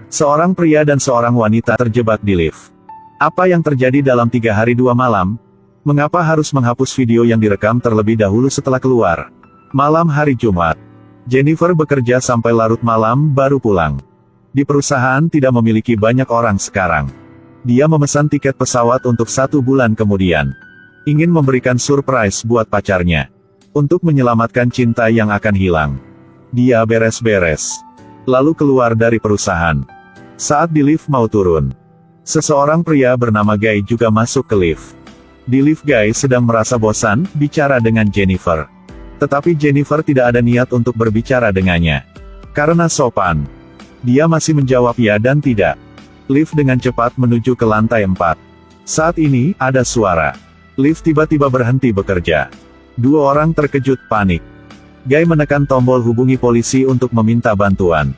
Seorang pria dan seorang wanita terjebak di lift. Apa yang terjadi dalam 3 hari 2 malam? Mengapa harus menghapus video yang direkam terlebih dahulu setelah keluar? Malam hari Jumat, Jennifer bekerja sampai larut malam baru pulang. Di perusahaan tidak memiliki banyak orang sekarang. Dia memesan tiket pesawat untuk 1 bulan kemudian. Ingin memberikan surprise buat pacarnya. Untuk menyelamatkan cinta yang akan hilang. Dia beres-beres. Lalu keluar dari perusahaan. Saat di lift mau turun, seseorang pria bernama Guy juga masuk ke lift. Di lift Guy sedang merasa bosan, bicara dengan Jennifer. Tetapi Jennifer tidak ada niat untuk berbicara dengannya. Karena sopan. Dia masih menjawab ya dan tidak. Lift dengan cepat menuju ke lantai 4. Saat ini, ada suara. Lift tiba-tiba berhenti bekerja. 2 orang terkejut panik. Guy menekan tombol hubungi polisi untuk meminta bantuan.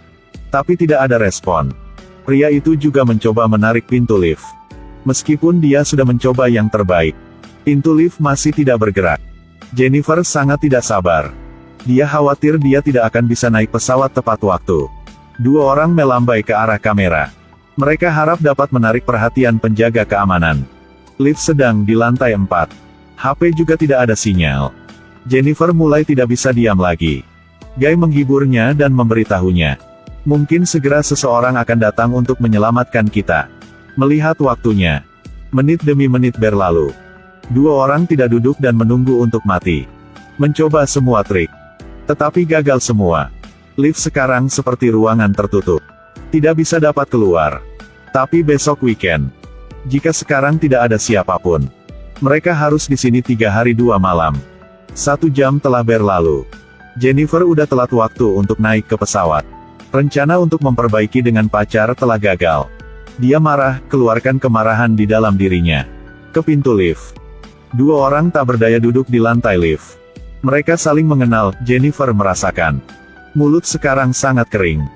Tapi tidak ada respon. Pria itu juga mencoba menarik pintu lift. Meskipun dia sudah mencoba yang terbaik. Pintu lift masih tidak bergerak. Jennifer sangat tidak sabar. Dia khawatir dia tidak akan bisa naik pesawat tepat waktu. 2 orang melambai ke arah kamera. Mereka harap dapat menarik perhatian penjaga keamanan. Lift sedang di lantai 4. HP juga tidak ada sinyal. Jennifer mulai tidak bisa diam lagi. Guy menghiburnya dan memberitahunya. Mungkin segera seseorang akan datang untuk menyelamatkan kita. Melihat waktunya. Menit demi menit berlalu. 2 orang tidak duduk dan menunggu untuk mati. Mencoba semua trik. Tetapi gagal semua. Lift sekarang seperti ruangan tertutup. Tidak bisa dapat keluar. Tapi besok weekend. Jika sekarang tidak ada siapapun. Mereka harus di sini 3 hari 2 malam. 1 jam telah berlalu. Jennifer udah telat waktu untuk naik ke pesawat. Rencana untuk memperbaiki dengan pacar telah gagal. Dia marah, keluarkan kemarahan di dalam dirinya. Ke pintu lift. 2 orang tak berdaya duduk di lantai lift. Mereka saling mengenal, Jennifer merasakan. Mulut sekarang sangat kering.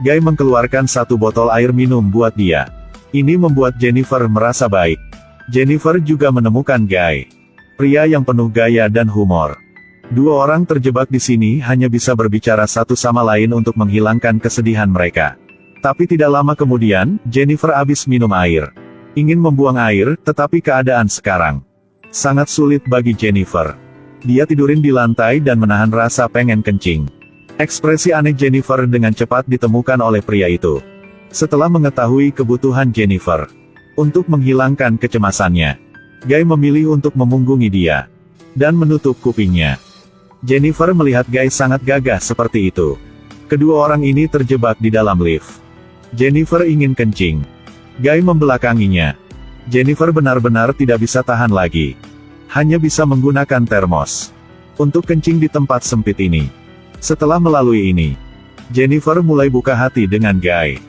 Guy mengeluarkan 1 botol air minum buat dia. Ini membuat Jennifer merasa baik. Jennifer juga menemukan Guy. Pria yang penuh gaya dan humor. 2 orang terjebak di sini hanya bisa berbicara satu sama lain untuk menghilangkan kesedihan mereka. Tapi tidak lama kemudian, Jennifer habis minum air. Ingin membuang air, tetapi keadaan sekarang sangat sulit bagi Jennifer. Dia tidurin di lantai dan menahan rasa pengen kencing. Ekspresi aneh Jennifer dengan cepat ditemukan oleh pria itu. Setelah mengetahui kebutuhan Jennifer untuk menghilangkan kecemasannya, Guy memilih untuk memunggungi dia dan menutup kupingnya. Jennifer melihat Guy sangat gagah seperti itu. Kedua orang ini terjebak di dalam lift. Jennifer ingin kencing. Guy membelakanginya. Jennifer benar-benar tidak bisa tahan lagi. Hanya bisa menggunakan termos untuk kencing di tempat sempit ini. Setelah melalui ini, Jennifer mulai buka hati dengan Guy.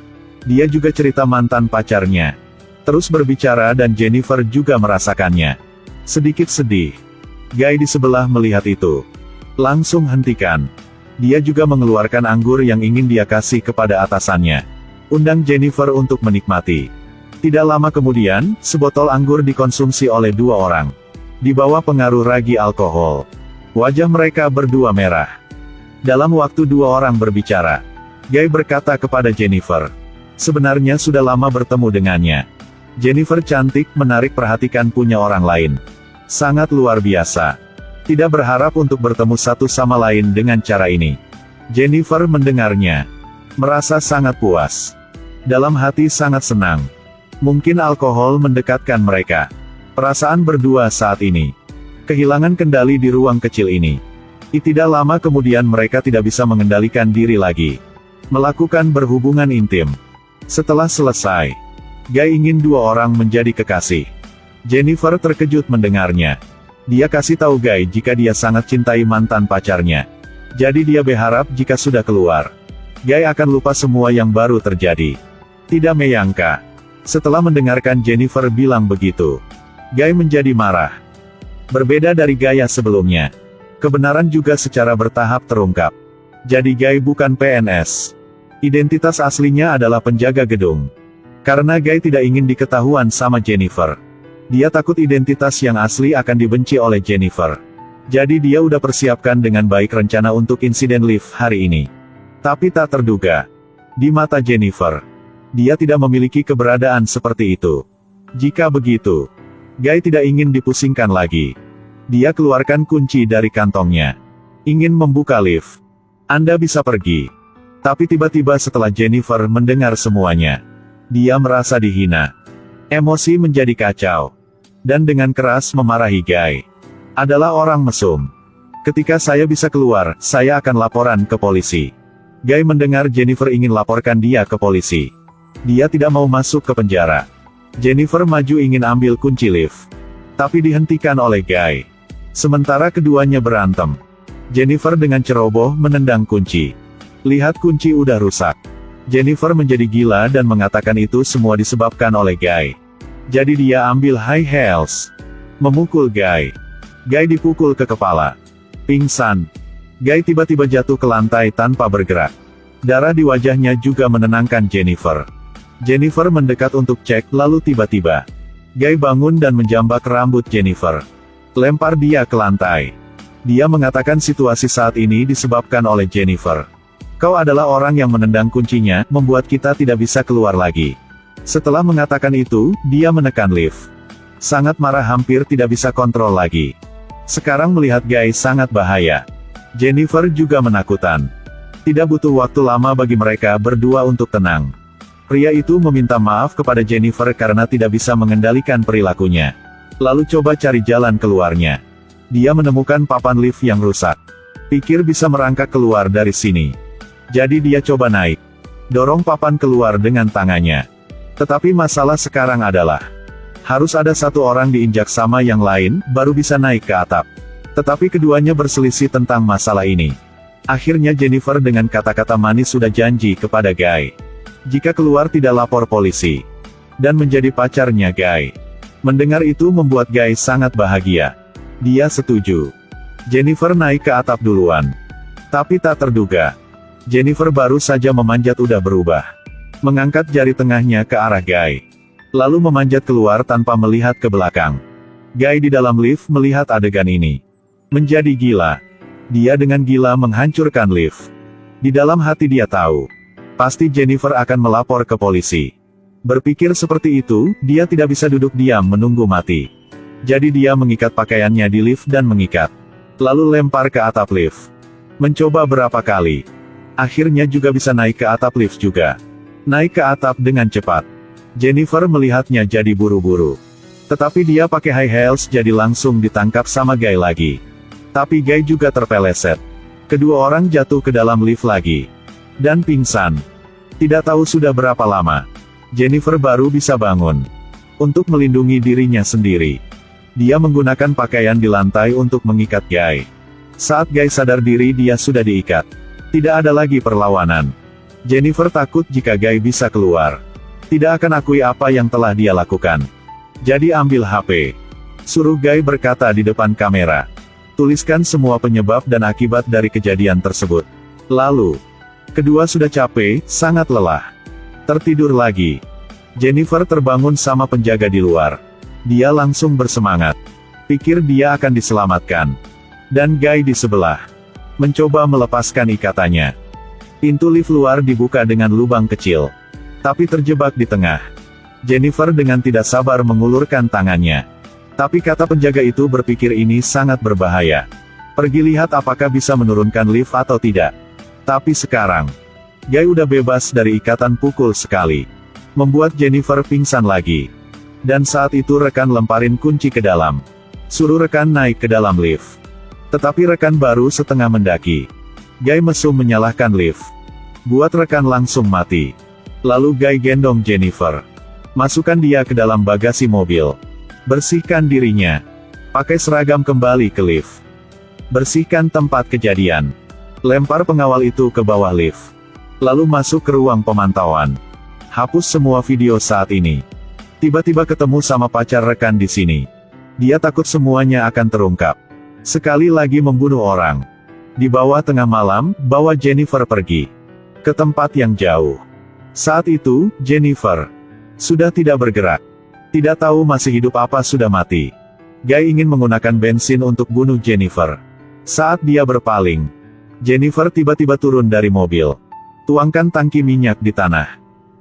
Dia juga cerita mantan pacarnya. Terus berbicara dan Jennifer juga merasakannya. Sedikit sedih. Guy di sebelah melihat itu. Langsung hentikan. Dia juga mengeluarkan anggur yang ingin dia kasih kepada atasannya. Undang Jennifer untuk menikmati. Tidak lama kemudian, sebotol anggur dikonsumsi oleh 2 orang. Di bawah pengaruh ragi alkohol. Wajah mereka berdua merah. Dalam waktu 2 orang berbicara, Guy berkata kepada Jennifer. Sebenarnya sudah lama bertemu dengannya. Jennifer cantik, menarik perhatikan punya orang lain. Sangat luar biasa. Tidak berharap untuk bertemu satu sama lain dengan cara ini. Jennifer mendengarnya. Merasa sangat puas. Dalam hati sangat senang. Mungkin alkohol mendekatkan mereka. Perasaan berdua saat ini. Kehilangan kendali di ruang kecil ini. Tidak lama kemudian mereka tidak bisa mengendalikan diri lagi. Melakukan berhubungan intim. Setelah selesai, Guy ingin 2 orang menjadi kekasih. Jennifer terkejut mendengarnya. Dia kasih tahu Guy jika dia sangat cintai mantan pacarnya. Jadi dia berharap jika sudah keluar, Guy akan lupa semua yang baru terjadi. Tidak menyangka. Setelah mendengarkan Jennifer bilang begitu, Guy menjadi marah. Berbeda dari gaya sebelumnya. Kebenaran juga secara bertahap terungkap. Jadi Guy bukan PNS. Identitas aslinya adalah penjaga gedung. Karena Guy tidak ingin diketahuan sama Jennifer. Dia takut identitas yang asli akan dibenci oleh Jennifer. Jadi dia udah persiapkan dengan baik rencana untuk insiden lift hari ini. Tapi tak terduga. Di mata Jennifer, Dia tidak memiliki keberadaan seperti itu. Jika begitu, Guy tidak ingin dipusingkan lagi. Dia keluarkan kunci dari kantongnya. Ingin membuka lift. Anda bisa pergi. Tapi tiba-tiba setelah Jennifer mendengar semuanya, dia merasa dihina. Emosi menjadi kacau. Dan dengan keras memarahi Guy. Adalah orang mesum. Ketika saya bisa keluar, saya akan laporan ke polisi. Guy mendengar Jennifer ingin laporkan dia ke polisi. Dia tidak mau masuk ke penjara. Jennifer maju ingin ambil kunci lift. Tapi dihentikan oleh Guy. Sementara keduanya berantem. Jennifer dengan ceroboh menendang kunci. Lihat kunci udah rusak. Jennifer menjadi gila dan mengatakan itu semua disebabkan oleh Guy. Jadi dia ambil high heels. Memukul Guy. Guy dipukul ke kepala. Pingsan. Guy tiba-tiba jatuh ke lantai tanpa bergerak. Darah di wajahnya juga menenangkan Jennifer. Jennifer mendekat untuk cek, lalu tiba-tiba Guy bangun dan menjambak rambut Jennifer. Lempar dia ke lantai. Dia mengatakan situasi saat ini disebabkan oleh Jennifer. Kau adalah orang yang menendang kuncinya, membuat kita tidak bisa keluar lagi. Setelah mengatakan itu, dia menekan lift. Sangat marah, hampir tidak bisa kontrol lagi. Sekarang melihat Guy sangat bahaya. Jennifer juga menakutkan. Tidak butuh waktu lama bagi mereka berdua untuk tenang. Pria itu meminta maaf kepada Jennifer karena tidak bisa mengendalikan perilakunya. Lalu coba cari jalan keluarnya. Dia menemukan papan lift yang rusak. Pikir bisa merangkak keluar dari sini. Jadi dia coba naik. Dorong papan keluar dengan tangannya. Tetapi masalah sekarang adalah, harus ada satu orang diinjak sama yang lain, baru bisa naik ke atap. Tetapi keduanya berselisih tentang masalah ini. Akhirnya Jennifer dengan kata-kata manis sudah janji kepada Guy. Jika keluar tidak lapor polisi. Dan menjadi pacarnya Guy. Mendengar itu membuat Guy sangat bahagia. Dia setuju. Jennifer naik ke atap duluan. Tapi tak terduga. Jennifer baru saja memanjat udah berubah. Mengangkat jari tengahnya ke arah Guy. Lalu memanjat keluar tanpa melihat ke belakang. Guy di dalam lift melihat adegan ini. Menjadi gila. Dia dengan gila menghancurkan lift. Di dalam hati dia tahu. Pasti Jennifer akan melapor ke polisi. Berpikir seperti itu, dia tidak bisa duduk diam menunggu mati. Jadi dia mengikat pakaiannya di lift dan mengikat. Lalu lempar ke atap lift. Mencoba berapa kali. Akhirnya juga bisa naik ke atap lift juga. Naik ke atap dengan cepat. Jennifer melihatnya jadi buru-buru. Tetapi dia pakai high heels jadi langsung ditangkap sama Guy lagi. Tapi Guy juga terpeleset. Kedua orang jatuh ke dalam lift lagi. Dan pingsan. Tidak tahu sudah berapa lama. Jennifer baru bisa bangun. Untuk melindungi dirinya sendiri. Dia menggunakan pakaian di lantai untuk mengikat Guy. Saat Guy sadar diri dia sudah diikat. Tidak ada lagi perlawanan. Jennifer takut jika Guy bisa keluar. Tidak akan akui apa yang telah dia lakukan. Jadi ambil HP. Suruh Guy berkata di depan kamera. Tuliskan semua penyebab dan akibat dari kejadian tersebut. Lalu, kedua sudah capek, sangat lelah. Tertidur lagi. Jennifer terbangun sama penjaga di luar. Dia langsung bersemangat. Pikir dia akan diselamatkan. Dan Guy di sebelah. Mencoba melepaskan ikatannya. Pintu lift luar dibuka dengan lubang kecil. Tapi terjebak di tengah. Jennifer dengan tidak sabar mengulurkan tangannya. Tapi kata penjaga itu berpikir ini sangat berbahaya. Pergi lihat apakah bisa menurunkan lift atau tidak. Tapi sekarang, Guy udah bebas dari ikatan pukul sekali. Membuat Jennifer pingsan lagi. Dan saat itu rekan lemparin kunci ke dalam. Suruh rekan naik ke dalam lift. Tetapi rekan baru setengah mendaki. Guy mesum menyalahkan lift. Buat rekan langsung mati. Lalu Guy gendong Jennifer. Masukkan dia ke dalam bagasi mobil. Bersihkan dirinya. Pakai seragam kembali ke lift. Bersihkan tempat kejadian. Lempar pengawal itu ke bawah lift. Lalu masuk ke ruang pemantauan. Hapus semua video saat ini. Tiba-tiba ketemu sama pacar rekan di sini. Dia takut semuanya akan terungkap. Sekali lagi membunuh orang. Di bawah tengah malam, bawa Jennifer pergi. Ke tempat yang jauh. Saat itu, Jennifer sudah tidak bergerak. Tidak tahu masih hidup apa sudah mati. Guy ingin menggunakan bensin untuk bunuh Jennifer. Saat dia berpaling, Jennifer tiba-tiba turun dari mobil. Tuangkan tangki minyak di tanah.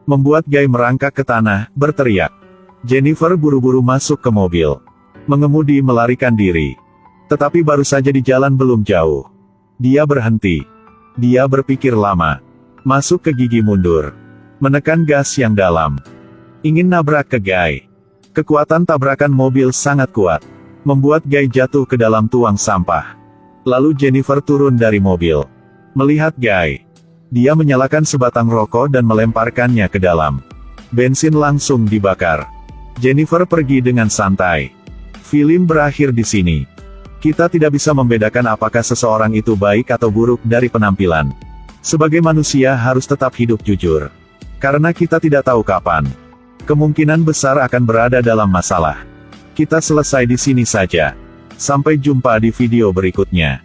membuat Guy merangkak ke tanah, berteriak. Jennifer buru-buru masuk ke mobil. Mengemudi melarikan diri. Tetapi baru saja di jalan belum jauh. Dia berhenti. Dia berpikir lama. Masuk ke gigi mundur. Menekan gas yang dalam. Ingin nabrak ke Guy. Kekuatan tabrakan mobil sangat kuat. Membuat Guy jatuh ke dalam tuang sampah. Lalu Jennifer turun dari mobil. Melihat Guy. Dia menyalakan sebatang rokok dan melemparkannya ke dalam. Bensin langsung dibakar. Jennifer pergi dengan santai. Film berakhir di sini. Kita tidak bisa membedakan apakah seseorang itu baik atau buruk dari penampilan. Sebagai manusia harus tetap hidup jujur. Karena kita tidak tahu kapan. Kemungkinan besar akan berada dalam masalah. Kita selesai di sini saja. Sampai jumpa di video berikutnya.